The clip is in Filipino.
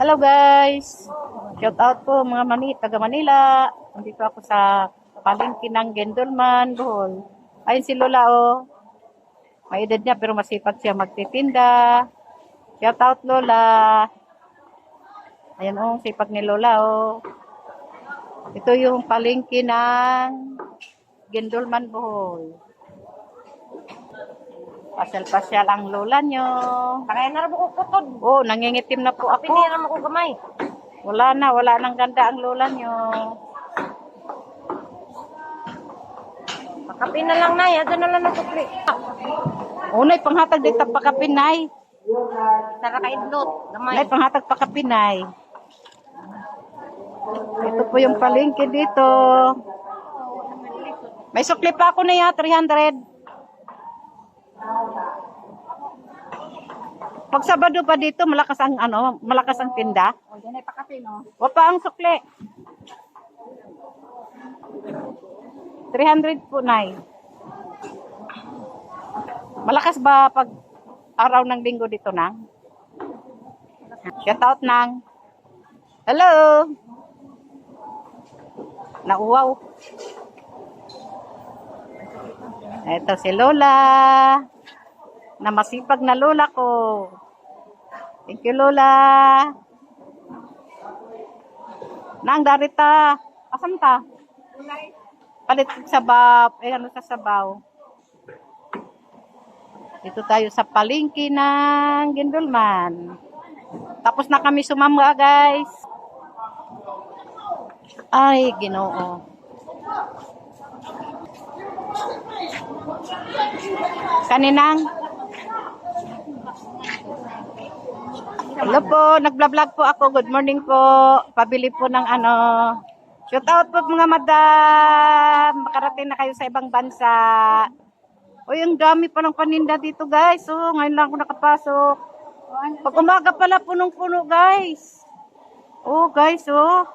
Hello guys! Shout out po mga taga Manila. Nandito ako sa palengke ng Gendolman, Bohol. Ayun si Lola oh. May edad niya pero masipag siya magtitinda. Shout out Lola. Ayan oh, sipag ni Lola oh. Ito yung palengke ng Gendolman, Bohol. Pasyal-pasyal ang lola nyo. Kaya na rin ko kutod. Oh, nangingitim na po ako. Piniram ako gamay. Wala nang ganda ang lola nyo. Pakapin na lang na, yan na lang ng sukli. Unay, panghatag dito pakapinay. Tara kaidlot, gamay. Unay, panghatag pakapinay. Ito po yung palengke dito. May sukli pa ako na ya, 300. Pag Sabado pa dito, malakas ang tinda. O, yan ay pakapin, no? Wapa ang sukli. 300 po, Nay. Malakas ba pag araw ng linggo dito, Nang? Shout out, Nang. Hello! Nauwaw. Ito si Lola. Na masipag na lola ko. Thank you, Lola. Nang darita. Asan ta? Palit sa sabaw. Sa sabaw. Dito tayo sa palengke ng Gendolman. Tapos na kami sumama, guys. Ay, Ginoo. Kaninang? Hello po, nagblog po ako. Good morning po. Pabili po ng shout out po mga madam. Makarating na kayo sa ibang bansa. O yung dami pa ng paninda dito guys. So, ngayon lang ako nakapasok. Pag umaga pala punong-puno guys. Oh guys, oh.